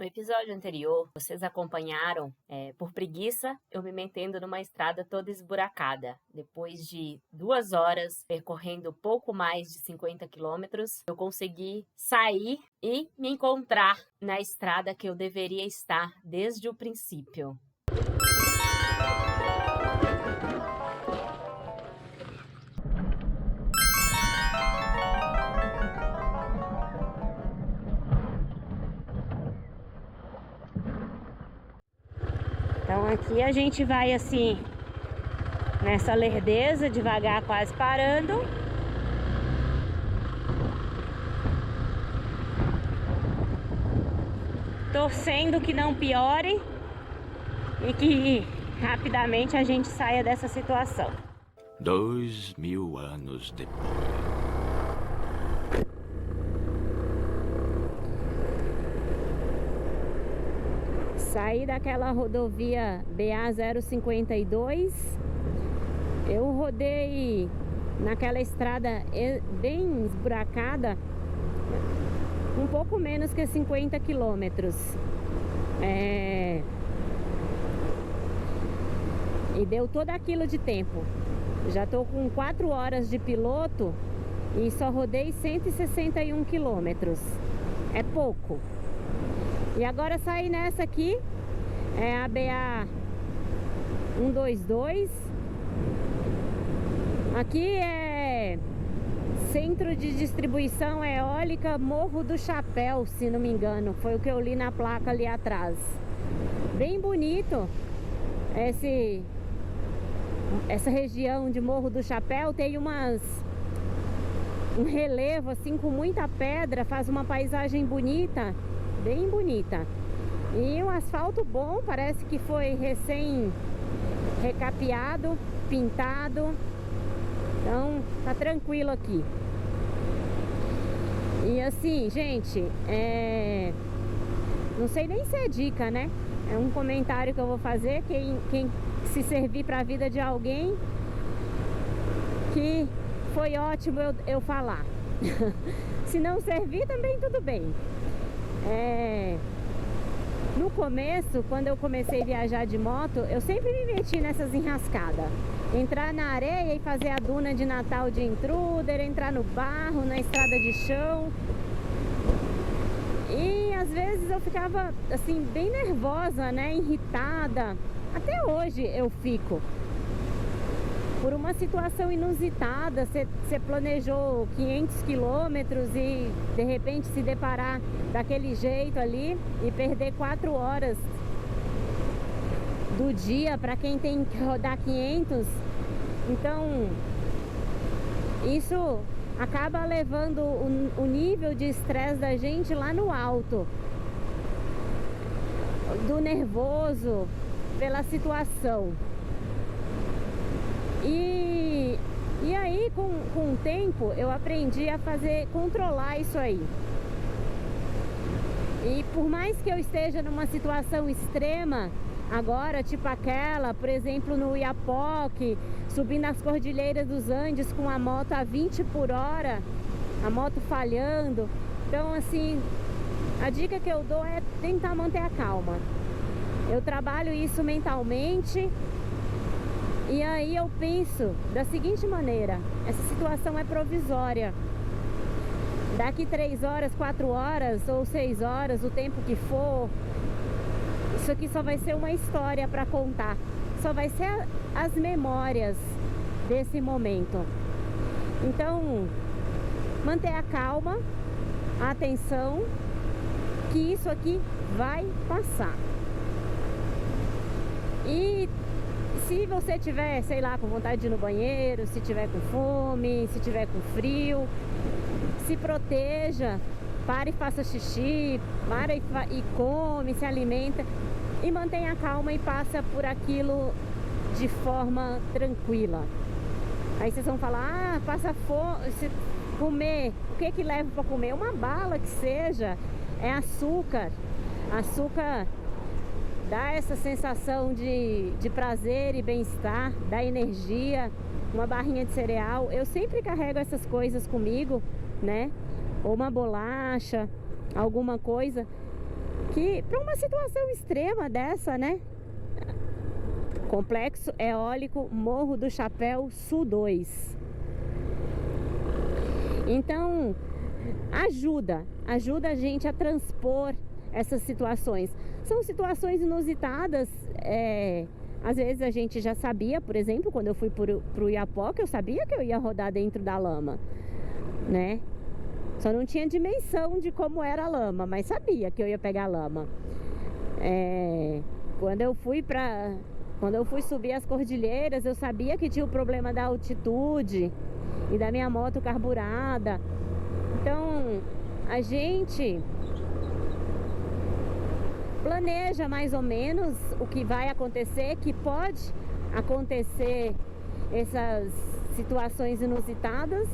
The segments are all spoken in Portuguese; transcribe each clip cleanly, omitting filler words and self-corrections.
No episódio anterior, vocês acompanharam, por preguiça, eu me metendo numa estrada toda esburacada. Depois de 2 horas percorrendo pouco mais de 50 quilômetros, eu consegui sair e me encontrar na estrada que eu deveria estar desde o princípio. Então aqui a gente vai assim, nessa lerdeza, devagar, quase parando. Torcendo que não piore e que rapidamente a gente saia dessa situação. 2000 anos depois. Saí daquela rodovia BA-052, eu rodei naquela estrada bem esburacada, um pouco menos que 50 quilômetros. E deu todo aquilo de tempo. Já tô com 4 horas de piloto e só rodei 161 quilômetros. É pouco. E agora saí nessa aqui, é a BA-122. Aqui é Centro de Distribuição Eólica Morro do Chapéu, se não me engano. Foi o que eu li na placa ali atrás. Bem bonito. Essa região de Morro do Chapéu tem um relevo assim com muita pedra, faz uma paisagem bonita. Bem bonita. E o asfalto bom, parece que foi recém recapeado, pintado. Então tá tranquilo aqui. E assim, gente, não sei nem se é dica, né? É um comentário que eu vou fazer. Quem se servir para a vida de alguém, que foi ótimo eu falar. Se não servir, também tudo bem. No começo, quando eu comecei a viajar de moto, eu sempre me meti nessas enrascadas. Entrar na areia e fazer a duna de Natal de intruder, entrar no barro, na estrada de chão. E às vezes eu ficava assim bem nervosa, né, irritada. Até hoje eu fico. Por uma situação inusitada, você planejou 500 quilômetros e de repente se deparar daquele jeito ali e perder 4 horas do dia para quem tem que rodar 500. Então, isso acaba levando o nível de estresse da gente lá no alto. Do nervoso pela situação. E aí, com o tempo, eu aprendi a controlar isso aí. E por mais que eu esteja numa situação extrema, agora, tipo aquela, por exemplo, no Oiapoque, subindo as Cordilheiras dos Andes com a moto a 20 por hora, a moto falhando. Então, assim, a dica que eu dou é tentar manter a calma. Eu trabalho isso mentalmente. E aí eu penso da seguinte maneira: essa situação é provisória. Daqui 3 horas, 4 horas ou 6 horas, o tempo que for, isso aqui só vai ser uma história para contar. Só vai ser as memórias desse momento. Então, manter a calma, a atenção, que isso aqui vai passar. E se você tiver, sei lá, com vontade de ir no banheiro, se tiver com fome, se tiver com frio, se proteja, pare e faça xixi, para e come, se alimenta e mantenha calma e passa por aquilo de forma tranquila. Aí vocês vão falar, passa fome, se comer, o que que leva para comer? Uma bala que seja, é açúcar. Açúcar dá essa sensação de prazer e bem-estar, dá energia. Uma barrinha de cereal, eu sempre carrego essas coisas comigo, né? Ou uma bolacha, alguma coisa que para uma situação extrema dessa, né? Complexo Eólico Morro do Chapéu Sul 2. Então, ajuda a gente a transpor essas situações. São situações inusitadas, às vezes a gente já sabia, por exemplo, quando eu fui pro Iapoca, eu sabia que eu ia rodar dentro da lama, né? Só não tinha dimensão de como era a lama, mas sabia que eu ia pegar lama. Quando eu fui subir as cordilheiras, eu sabia que tinha o problema da altitude e da minha moto carburada. Então, a gente planeja mais ou menos o que vai acontecer, que pode acontecer essas situações inusitadas,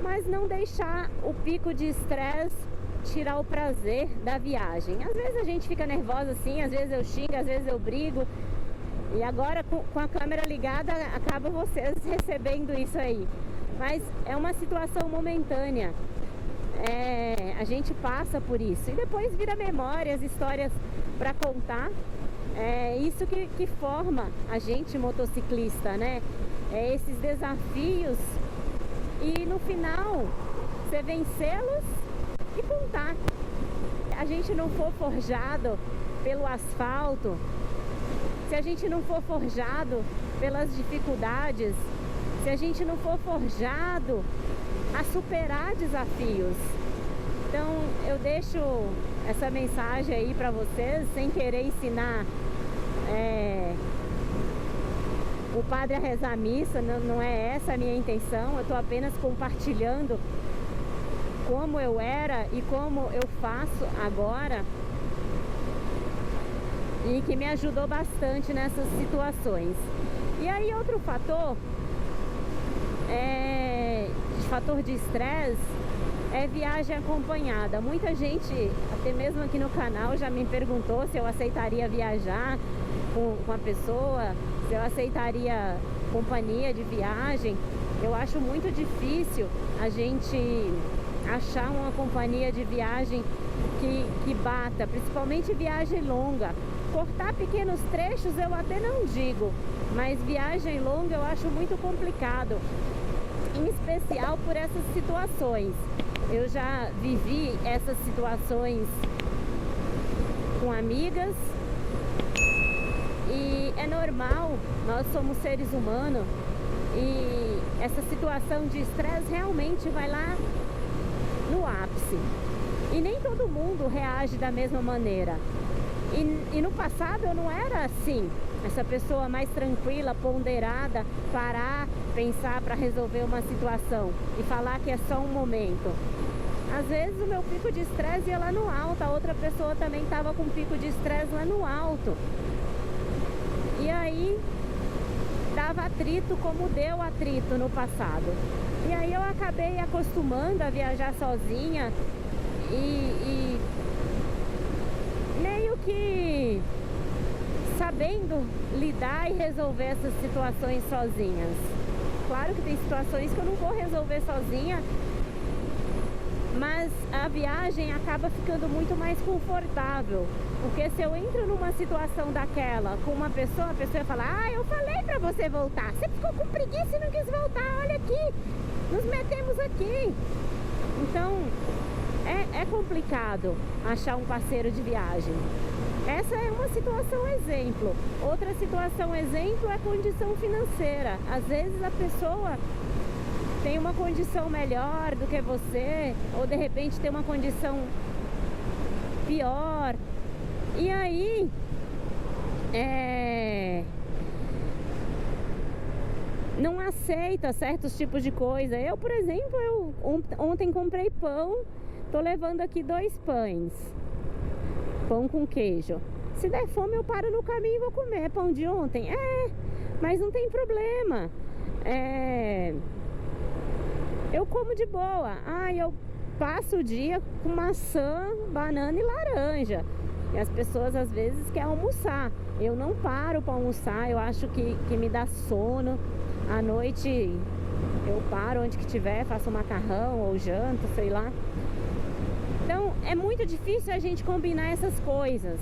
mas não deixar o pico de estresse tirar o prazer da viagem. Às vezes a gente fica nervosa assim, às vezes eu xingo, às vezes eu brigo. E agora com a câmera ligada acaba vocês recebendo isso aí. Mas é uma situação momentânea. A gente passa por isso. E depois vira memórias, histórias para contar. É isso que forma a gente motociclista, né? Esses desafios. E no final, você vencê-los e contar. A gente não for forjado pelo asfalto, se a gente não for forjado pelas dificuldades, se a gente não for forjado a superar desafios. Então eu deixo essa mensagem aí para vocês, sem querer ensinar o padre a rezar a missa, não é essa a minha intenção. Eu estou apenas compartilhando como eu era e como eu faço agora, e que me ajudou bastante nessas situações. E aí outro fator, fator de estresse, é viagem acompanhada. Muita gente, até mesmo aqui no canal, já me perguntou se eu aceitaria viajar com a pessoa, se eu aceitaria companhia de viagem. Eu acho muito difícil a gente achar uma companhia de viagem que bata, principalmente viagem longa. Cortar pequenos trechos eu até não digo, mas viagem longa eu acho muito complicado, em especial por essas situações. Eu já vivi essas situações com amigas e é normal, nós somos seres humanos e essa situação de estresse realmente vai lá no ápice. E nem todo mundo reage da mesma maneira. E no passado eu não era assim, essa pessoa mais tranquila, ponderada, parar, pensar para resolver uma situação e falar que é só um momento. Às vezes o meu pico de estresse ia lá no alto, a outra pessoa também estava com pico de estresse lá no alto. E aí dava atrito como deu atrito no passado. E aí eu acabei acostumando a viajar sozinha e meio que sabendo lidar e resolver essas situações sozinhas. Claro que tem situações que eu não vou resolver sozinha, mas a viagem acaba ficando muito mais confortável. Porque se eu entro numa situação daquela com uma pessoa, a pessoa fala: ah, eu falei pra você voltar, você ficou com preguiça e não quis voltar, olha aqui, nos metemos aqui. Então é complicado achar um parceiro de viagem. Essa é uma situação exemplo. Outra situação exemplo é condição financeira. Às vezes a pessoa tem uma condição melhor do que você, ou de repente tem uma condição pior. E aí não aceita certos tipos de coisa. Eu, por exemplo, ontem comprei pão, tô levando aqui 2 pães, pão com queijo. Se der fome eu paro no caminho e vou comer. Pão de ontem? Mas não tem problema. Eu como de boa. Eu passo o dia com maçã, banana e laranja. E as pessoas às vezes querem almoçar. Eu não paro para almoçar, eu acho que me dá sono. À noite eu paro onde que tiver, faço um macarrão ou janto, sei lá. Então é muito difícil a gente combinar essas coisas.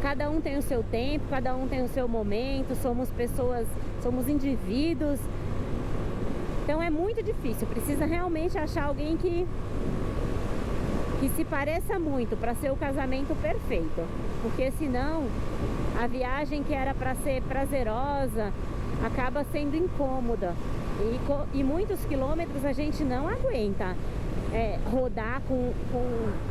Cada um tem o seu tempo, cada um tem o seu momento, somos pessoas, somos indivíduos. Então é muito difícil, precisa realmente achar alguém que se pareça muito para ser o casamento perfeito. Porque senão a viagem que era para ser prazerosa acaba sendo incômoda. E muitos quilômetros a gente não aguenta rodar com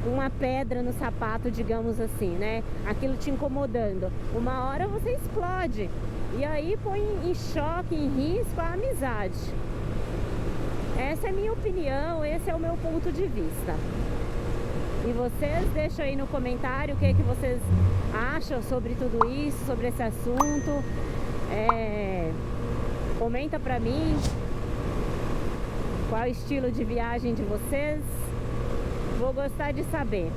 uma pedra no sapato, digamos assim, né? Aquilo te incomodando. Uma hora você explode. E aí põe em choque, em risco a amizade. Essa é a minha opinião, esse é o meu ponto de vista. E vocês deixam aí no comentário o que vocês acham sobre tudo isso, sobre esse assunto. Comenta pra mim qual é o estilo de viagem de vocês. Vou gostar de saber.